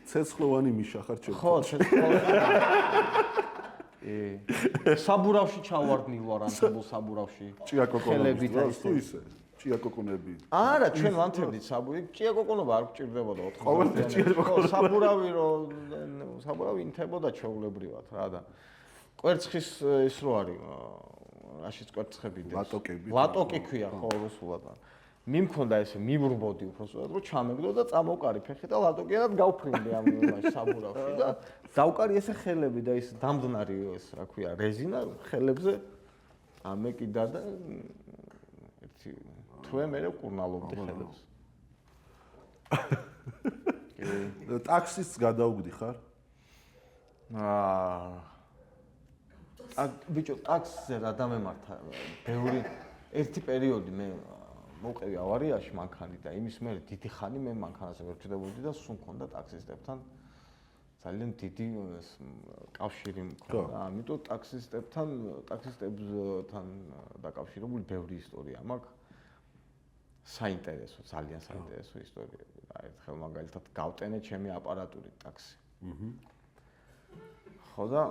ცეცხლოვანი მიშა ხარ ჩემ. ხო, ცეცხლოვანი. საბურავში ჩავარდნილ ვარ ანთებულ საბურავში. ჭიაკოკონები თუ ისე. ჭიაკოკონები. არა, ჩვენ ვანთებდით საბურავი. ჭიაკოკონობა არ გჭირდებოდა 90-იანებში. საბურავი ინთებოდა ჩაულებრივად რა და კვერცხის ის რო არის, რაშიც კვერცხები დეს. ლატოკი ქვია ხო რუსულად. მიმქონდა ესე მიბრბოდი უბრალოდ რომ ჩამეგდო და წამოვკარი ფეხი და ლატოკიანად გავფრინდი ამ საბურავში და დავკარი ესე ხელები და ის დამდნარი ეს რა ქვია რეზინა ხელებზე ამეკიდა და ერთი თვე მე ვკურნალობდი ხელებს. ტაქსის გადაუგდი ხარ? ბიჭო, ტაქსზე რა დამემართა ბევრი ერთი პერიოდი მე მოვყევი ავარიაში მანქანით და იმის მერე დიდი ხანი მე მანქანაზე ვერ ვჭდებოდი და სულ მქონდა ტაქსისტებთან ძალიან დიდი კავშირი მქონდა. ამიტომ ტაქსისტებთან დაკავშირებული ბევრი ისტორია მაქვს. საინტერესო, ძალიან საინტერესო ისტორიები. ერთხელ მაგალითად გავტენე ჩემი აპარატური ტაქსი. ხო და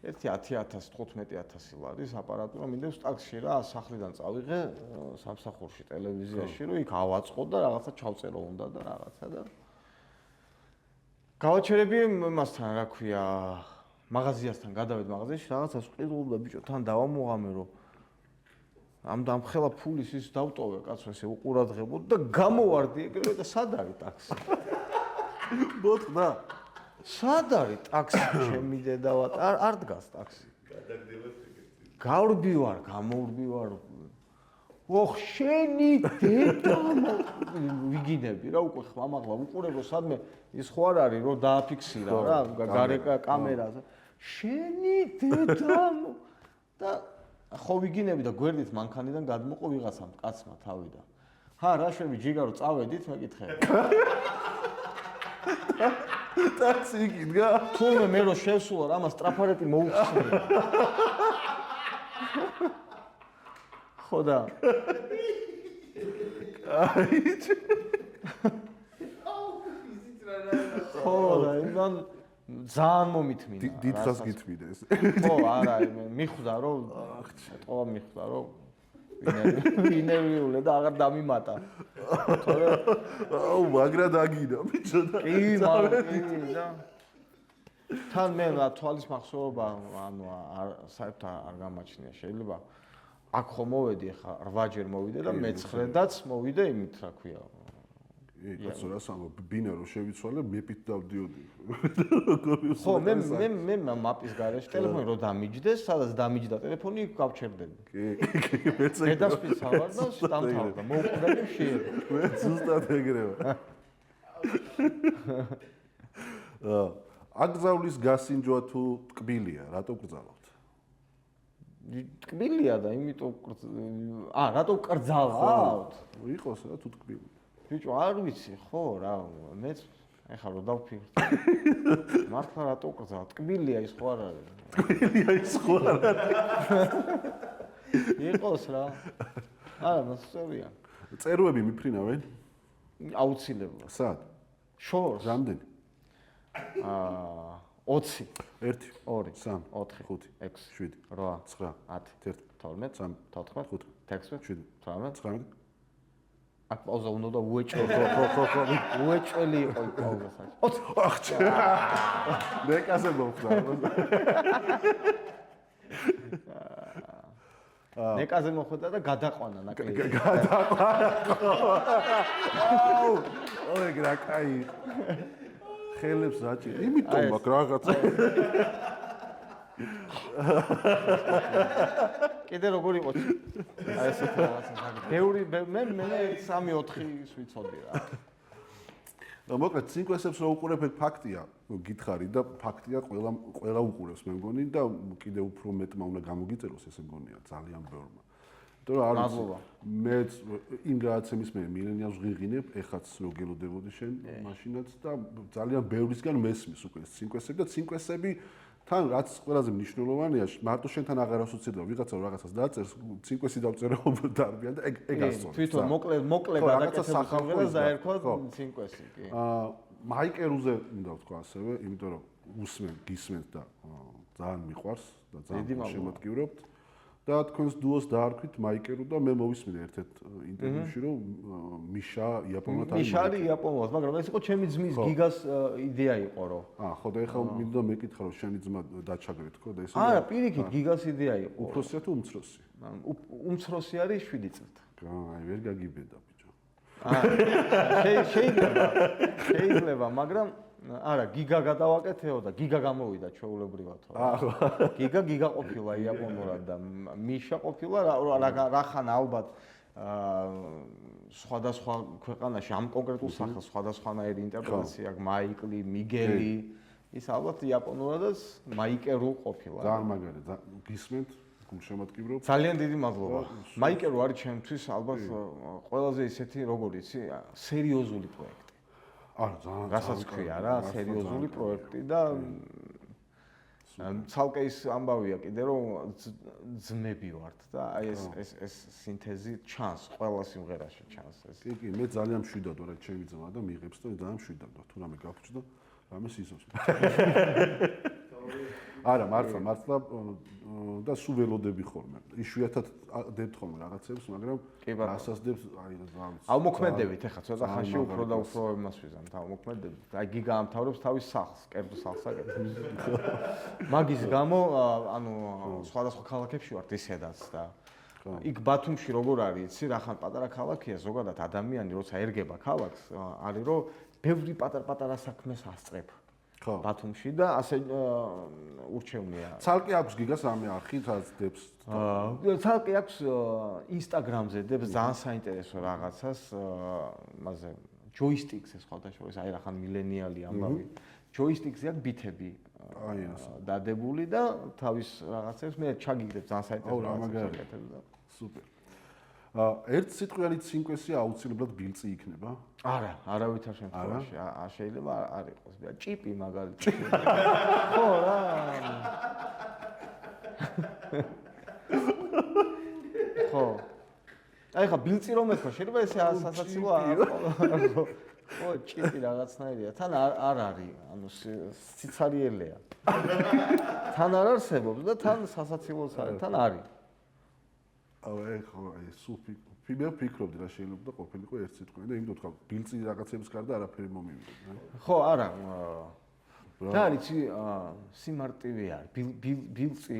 ერთი 10,000 15,000 ლარის აპარატურა მინდებს ტაქსში რა სახლიდან წავიღე სამსახურში ტელევიზიაში რომ იქ ავაწყო და რაღაცა ჩავწერო უნდა და რაღაცა და გავაჩერები მასთან რა ქვია მაღაზიასთან გადავედ მაღაზიაში რაღაცას ვყიდულობდა ბიჭო თან დავამოღამე რომ ამ ხელა ფულის ის დავტოვე კაცო ესე უყურადღებოდ და გამოვარდი ეგრევე და სად არის ტაქსი მოთხრა სად არის ტაქსი ჩემი დედავად არ დგას ტაქსი გავრბივარ გამოვრბივარ ოხ შენი დედა ვიგინები რა უკვე ხმამაღლა უყურებო სადმე ის ხო არ არის რომ დააფიქსირა რა გარე კამერაზე შენი დედა და ხო ვიგინები და გვერდით მანქანიდან გადმოყო ვიღაცამ კაცმა თავიდან ჰა რა შვები ჯიგა რომ წავედით მეკითხე ტაქსი გიდგა თუმე მე რო შევსულა ამას ტრაფარეტი მოუხსნე ხო და ხო და იმან ძალიან მომითმინა დიდხას გითმინე ეს ხო არა მიხვდა რომ ეტყობა მიხვდა რომ ვინერვიულე და აღარ დამიმატა თორე აუ მაგრა დაგინა ბიჭო და კი მაგრამ და თან მე რა თვალის მახსოვრობა ანუ საერთოდ არ გამაჩნია შეიძლება აქ ხო მოვედი ხა 8 ჯერ მოვიდე და მე-9-დაც მოვიდე იმით რა ქვია კაცო რა სამო ბინა რო შევიცვალე მეპით დავდიოდი ხო მე მაპის გარეშე ტელეფონი რო დამიჯდეს სადაც დამიჯდა ტელეფონი იქ გავჩერდები კი მეც დედასპის ავარ და დამთავრდა მოუყდები შეერ მე ზუსტად ეგრევე აგზავლის გასინჯვა თუ ტკბილია რატო გრძალავთ ტკბილია და იმიტომ რატო კრძალავთ იყოს რა თუ ტკბილია ბიჭო არ ვიცი ხო რა მეც ეხლა რო დავფიქრდი მართლა რატო კრძალავ ტკბილია ის ხო არ არის ტკბილია ის ხო არ არის იყოს რა არა მოსწევია წეროები მიფრინავენ აუცილებლად სად შორს რამდენი 20 1 2 3 4 5 6 7 8 9 11 12 14 16 18 19 აქ პაუზა უნდა და უეჭველო ხო უეჭველი იყო პაუზა 20 მე კაზე მოხდა ნეკაზე მოხვდა და გადაყვანა ნაკლი აუ ოი გრა კაი ხელებს რაჭი იმიტომ მაგ რაღაცა კიდე როგორ იყო აი ესეთი რაღაცა ბევრი მე 3-4 ვიცოდი რა და მოკლედ სინკვესებს რო უყურებ ეგ ფაქტია გითხარი და ფაქტია ყველა უყურებს მე მგონი და კიდე უფრო მეტმა უნდა გამოგიწეროს ესე მგონია ძალიან ბევრმა იმიტომ რომ არის მეც იმ რაღაცების მე მილენიალს ვღიღინებ ეხაც რო გელოდებოდი შენ მაშინაც და ძალიან ბევრისგან მესმის უკვე სინკვესები და სინკვესები თან რაც ყველაზე მნიშვნელოვანია მარტო შენთან აღარ ასოცირდება ვიღაცა რაღაცას დაწერს სინკვესი დავწერო დარბიან და ეგ ასწორებს თვითონ მოკლე გადაკეთებას დაერქვა სინკვესი კი მაიკერუზე უნდა ვთქვა ასევე იმიტომ რომ გისმენთ და ძალიან მიყვარს და ძალიან შემოდგივრობთ და თქვენს დუოს დაარქვით მაიკერუ და მე მოვისმინე ერთ-ერთ ინტერვიუში რომ მიშა იაპონურად არის მიშა არის იაპონურად მაგრამ ეს იყო ჩემი ძმის გიგას იდეა იყო რომ ხო და ეხლა მინდა მეკითხა რომ შენი ძმა დაჩაგრეთ ხო და ესე არა პირიქით გიგას იდეა იყო უფროსია თუ უმცროსი უმცროსი არის 7 წლით აი ვერ გაგიბედა ბიჭო შეიძლება მაგრამ არა გიგა გადავაკეთეო და გიგა გამოვიდა ჩვეულებრივად გიგა ყოფილა იაპონურად და მიშა ყოფილა რა ხან ალბათ სხვადასხვა ქვეყანაში ამ კონკრეტულ სახელს სხვადასხვანაირი ინტერპრეტაცია აქვს მაიკლი მიგელი ის ალბათ იაპონურადაც მაიკერუ ყოფილა ძალიან მაგარი გისმენთ გულშემატკივრობ ძალიან დიდი მადლობა მაიკერუ არის ჩემთვის ალბათ ყველაზე ისეთი როგორ იცი სერიოზული პროექტი არა ძალიან რასაც ქვია რა სერიოზული პროექტი და ცალკე ის ამბავია კიდე რომ ძმები ვართ და აი ეს სინთეზი ჩანს ყველა სიმღერაში ჩანს ეს კი მე ძალიან მშვიდად ვარ ჩემი ძმა და მიიღებს და ძალიან მშვიდად ვარ თუ რამე გავჭდა რამე სიზოს არა, მართლა და სულ ველოდები ხოლმე. იშვიათად დებთ ხოლმე რაღაცებს, მაგრამ რასაც დებთ, აი რა. ავმოქმედებით ახლა ცოტა ხანში უფრო და უფრო იმას ვიზამთ, ავმოქმედებით. აი გი გაამთავრებს თავის სახლს, კერძო სახლს აკეთებს. მაგის გამო, ანუ სხვადასხვა ქალაქებში ვართ ისედაც და იქ ბათუმში როგორ არის, იცი, რახან პატარა ქალაქია, ზოგადად ადამიანი როცა ერგება ქალაქს, არის რომ ბევრი პატარ-პატარა საქმეს ასწრებ. ხო. ბათუმში და ასე ურჩევნია. ცალკე აქვს გიგას რამე არხი, რაც დებს. ცალკე აქვს Instagram-ზე დებს ძალიან საინტერესო რაღაცას, მასე joysticks ეს ხალხაშორის, აი რახან მილენიალი ამბავი. joysticks-ზე აქვს ბითები. აი ასე. დადებული და თავის რაღაცებს მე ჩაგიგდებ ძალიან საინტერესო რაღაცებს და სუპერ. ერთ სიტყვიანი ცინკვესი აუცილებლად ბილწი იქნება? არა, არავითარ შემთხვევაში. შეიძლება არ იყოს. ჭიპი მაგალითად. ხო რა. ხო. აი ხა ბილწი რომ ეთქვა, შეიძლება ესე სასაცილო ხო, ჭიპი რაღაცნაირია. თან არ არის, ანუ სიცარიელეა. თან არ არსებობს და თან სასაცილოც არის, თან არის. ხო, აი სუფი მე ვფიქრობდი რა შეიძლება ყოფილიყო ერთ სიტყვანი და იმიტომ თქვა ბილწი რაღაცების გარდა არაფერი მომივიდა. ხო, არა. და იცი სიმარტივე არის. ბილწი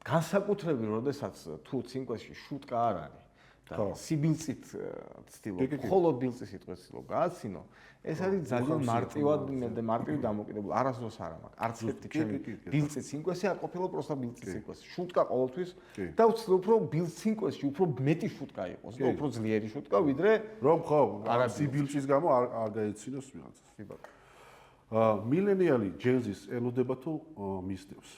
განსაკუთრებით, როდესაც თუ ცინკვეში შუტკა არ არის და სიბილწით ცდილობ, ხოლო ბილწის სიტყვას ცდილობ გააცინო, ეს არის ძალიან მარტივი დამოკიდებული. არასდროს არ მაქვს. არც ერთი ჩემი ბილწის ცინკვესი არ ყოფილა პროსტა ბილწის ცინკვესი. შუტკა ყოველთვის და ვცდილობ რომ ბილწის ცინკვესში უფრო მეტი შუტკა იყოს და უფრო ძლიერი შუტკა ვიდრე რომ ხო, სიბილწის გამო არ გაეცინოს ვიღაცას. მილენიალი ჯენზის ელოდება თუ მისდევს?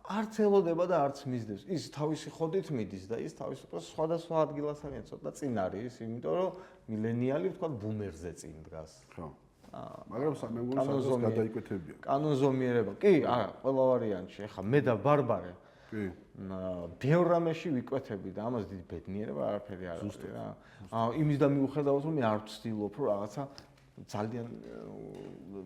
არც ელოდება და არც მისდევს. ის თავისი ხოდით მიდის და ის თავისუფლად სხვადასხვა ადგილასაკენ ცოტა წინ არის, იმიტომ რომ მილენიალი ვთქვათ ბუმერზე წინ დგას. ხო. მაგრამ მე მგონი სადღაც გადაიკვეთებიან. კანონზომიერება. კი, არა, ყველა ვარიანტში. ეხლა მე და ბარბარე. კი. ბევრ რამეში ვიკვეთები და ამას დიდი ბედნიერება არაფერი არ არის რა. იმის და მიუხედავად რომ მე არ ვცდილობ რომ რაღაცა ძალიან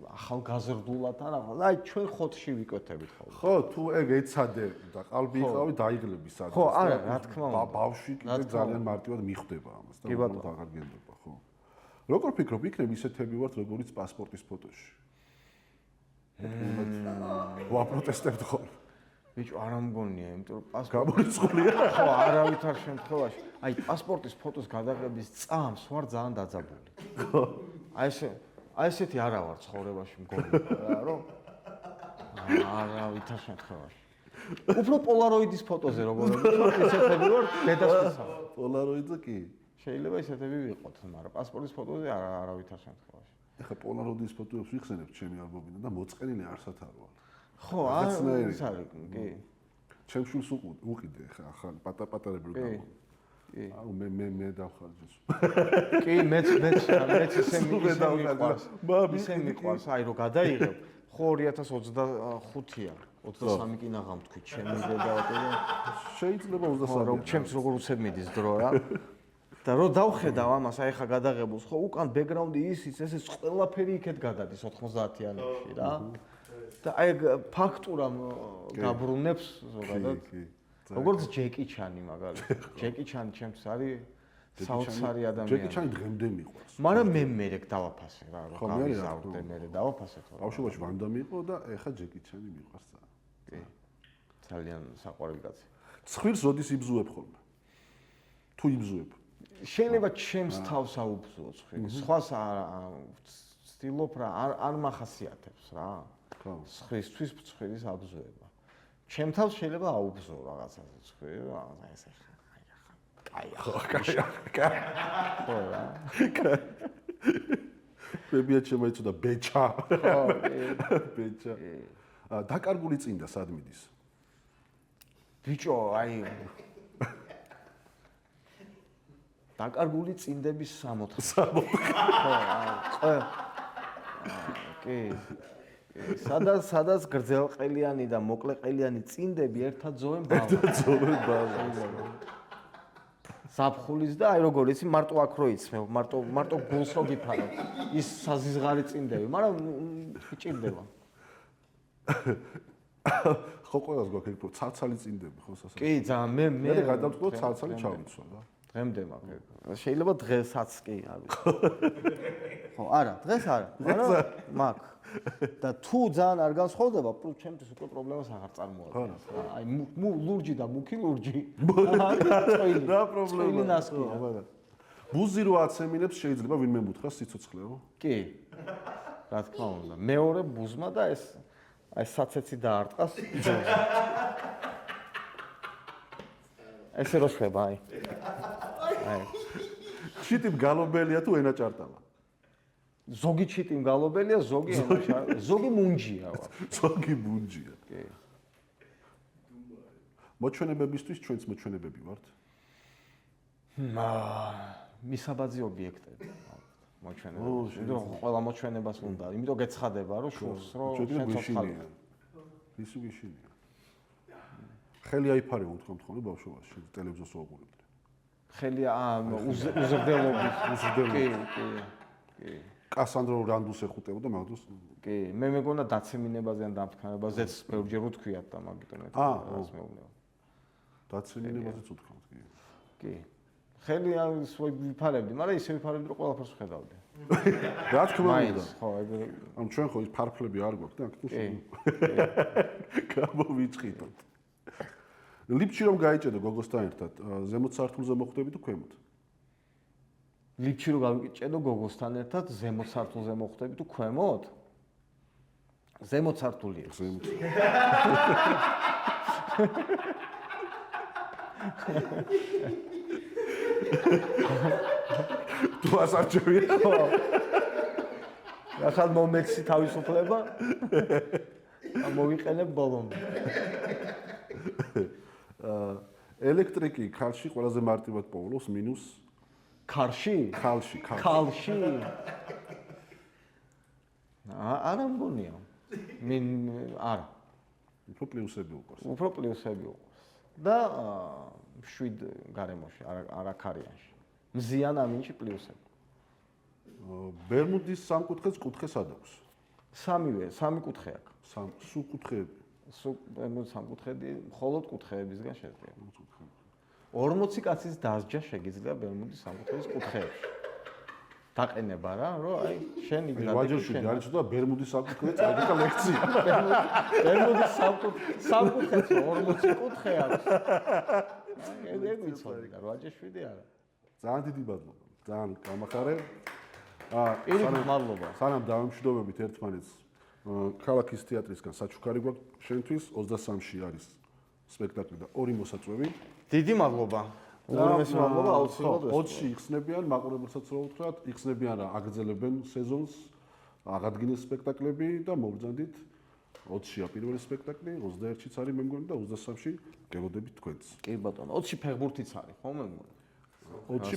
ახალგაზრდულად არ ახლა აი ჩვენ ხოთში ვიკვეთებით ხოლმე. ხო, თუ ეგ ეცადე და qalbi იყავი დაიგლები სადღაც. ხო, არა, რა თქმა უნდა. ბავშვი კიდე ძალიან მარტივად მიხვდება ამას და უბრალოდ აღარ გენდება, ხო. როგორ ფიქრობ, იქნებ ისეთები ვართ, როგორიც პასპორტის ფოტოში? ვაპროტესტებთ ხოლმე. ბიჭო, არ ამგონია, იმიტომ რომ პასპორტი გამორიცხულია. ხო, არავითარ შემთხვევაში. აი, პასპორტის ფოტოს გადაღების წამს ვარ ძალიან დაძაბული. ხო. აი ესეთი არა ვარ ცხოვრებაში მგონი რა, რომ არავითარ შემთხვევაში. უფრო პოლაროიდის ფოტოზე როგორ ვიყავ, ისეთები ვარ დედასთან. პოლაროიდზე კი. შეიძლება ისეთები ვიყოთ, მაგრამ პასპორტის ფოტოზე არავითარ შემთხვევაში. ეხლა პოლაროიდის ფოტოებს ვიხსენებ ჩემი ალბომიდან და მოწყენილი არსად არ ვარ. ხო, ეს არის, კი. ჩემ შულს უყიდე ახლა პატარ-პატარები რო გამო. აუ მე დავხარჯეს. კი, მეც ისე მიყვარს, აი რომ გადაიღებ, ხო 2025-ია, 23 კინაღამ თქვი, ჩემი დედავატე. შეიძლება 23. რომ ჩემს როგორ უცებ მიდის დრო რა. და რო დავხედავ ამას, აი ხა გადაღებულს, ხო უკან ბექგრაუნდი ისიც, ეს ყველაფერი იქეთ გადადის 90-იანებში რა. და აი ფაქტურამ გაბრუნებს ზოგადად. როგორც ჯეკი ჩანი მაგალითად. ჯეკი ჩანი ჩემს არის საოცარი ადამიანი. ჯეკი ჩანი დღემდე მიყვარს. მაგრამ მე მერე დავაფასე რა, რომ გავიზარდე მერე დავაფასე თორე. ბავშვობაში ვანდამი იყო და ეხა ჯეკი ჩანი მიყვარს ძალიან. კი. ძალიან საყვარელი კაცი. ცხვირს როდის იბზუებ ხოლმე? თუ იბზუებ? შეიძლება ჩემს თავს აუბზუო ცხვირი. სხვას ვცდილობ რა, არ მახასიათებს რა. ხო. ცხვირისთვის ცხვირის აბზუება. ჩემ თავს შეიძლება აუბზო რაღაცაზე ცხვირი, რაღაცა ესე ხა. კაია. ხო რა. მებია შემოეწოდა ბეჭა. ხო, ბეჭა. დაკარგული წინდა სად მიდის? ბიჭო, აი დაკარგული წინდების 60. ხო, კი. სადაც გრძელყელიანი და მოკლეყელიანი წინდები ერთად ზოვენ ბალს. ზაფხულის და აი როგორ იცი მარტო აქ რო იცმევ, მარტო გულს რო გიფარო. ის საზიზღარი წინდები, მაგრამ გიჭირდება. ხო ყველას გვაქვს ეგ ცალცალი წინდები ხო სასა. კი, ძალიან მე გადავწყვეტ ცალცალი ჩავიცვა და. დღემდე მაქვს. შეიძლება დღესაც კი არ ვიცი. ხო, არა, დღეს არა. მაგრამ მაქვს. და თუ ძალიან არ განსხვავდება, ჩემთვის უკვე პრობლემას აღარ წარმოადგენს. აი ლურჯი და მუქი ლურჯი. რა პრობლემა? ნასკია. ბუზი რო აცემინებს შეიძლება ვინმე მუთხრას სიცოცხლეო? კი. რა თქმა უნდა. მეორე ბუზმა და ეს აი საცეცი დაარტყას. ესე რო ხდება აი. აი. ჩიტი გალობელია თუ ენა ჭარტალა? ზოგი ჩიტი მგალობელია, ზოგი მუნჯია. ზოგი მუნჯია. კი. მოჩვენებებისთვის ჩვენც მოჩვენებები ვართ. მისაბაძი ობიექტები. მოჩვენებები. ყველა მოჩვენებას უნდა. იმიტომ გეცხადება, რომ შურს, რომ შენ ცოცხალია. ისე გიშინია. ხელი აიფარებო თქვენ ხოლმე ბავშვობაში, ტელევიზორს ვაყურებთ. ხელი უზრდელობის. კი, კი. კი. კასანდრო რანდუს ეხუტებოდა მაგდოს? კი, მე მეგონა დაცემინებაზე ან დამთქარებაზეც ბევრჯერ უთქვიათ და მაგიტომ ეს მეუბნება. დაცემინებაზეც უთქვათ, კი. კი. ხელი ის ვიფარებდი, მაგრამ ისე ვიფარებდი, რომ ყველაფერს ვხედავდი. რა თქმა უნდა. ხო, ეგ ამ ჩვენ ხო ის ფარფლები არ გვაქვს და აქ თუ გამოვიწყიდოთ. ლიფჩი რომ გაიჭედო გოგოსთან ერთად, ზემოთ სართულზე მოხვდები თუ ქვემოთ? ლიფჩი რო გავიჭედო გოგოსთან ერთად, ზემოთ სართულზე მოხვდები თუ ქვემოთ? ზემოთ სართულია. ზემოთ. თუ ასარჩევია? ხო. ახალ მომექსი თავისუფლება. მოვიყენებ ბოლომდე. ელექტრიკი ქალში ყველაზე მარტივად პოულობს მინუს ქალში? ქალში. არა მგონია. არა. უფრო პლუსები უყურს. უფრო პლუსები უყურს. და 7 გარემოში, არაქარიანში. მზიან ამინში პლუსები. ბერმუდის სამკუთხედს კუთხეს ადაქვს. სამი კუთხე აქვს. სულ კუთხეები. სულ ბერმუდის სამკუთხედი მხოლოდ კუთხეებისგან შედგება. 40 კაცის დასჯა შეგიძლია ბერმუდის სამკუთხედის კუთხეებში. დაყენება რა, რომ აი შენ იგზავნა. ვაჯერშვილი არის და ბერმუდის სამკუთხედი წაიგდა ლექცია. ბერმუდის სამკუთხედს 40 კუთხე აქვს. ეგ ვიცოდი და ვაჯერშვილი არა. ძალიან დიდი მადლობა. ძალიან გამახარე. პირიქით მადლობა. სანამ დავემშვიდობებით ერთმანეთს, ქალაქის თეატრისგან საჩუქარი გვაქვს შენთვის 23-ში არის სპექტაკლი და 2 მოსაწვევი. დიდი მადლობა. უღრმესი მადლობა აუცილებლად. 20-ში იხსნებიან მაყურებელსაც რო ვთქვათ, იხსნებიან რა აგრძელებენ სეზონს, აღადგინეს სპექტაკლები და მოვბრძანდით 20-შია პირველი სპექტაკლი, 21-შიც არის მე მგონი და 23-ში გელოდებით თქვენც. კი ბატონო, 20-ში ფეხბურთიც არის, ხო მე მგონი. 20-ში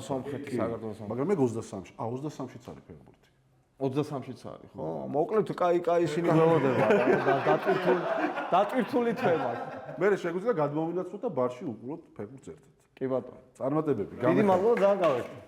სომხეთის საქართველოს. მაგრამ მე 23-ში, 23-შიც არის ფეხბურთი. 23-შიც არის, ხო? მოკლედ კაი ისინი ველოდება და დატვირთული თემა. მე შეგვიძლია გადმოვინაცვლოთ და ბარში უყუროთ ფეხბურთს ერთად. კი ბატონო. წარმატებები. დიდი მადლობა, ძალიან გავაკეთე.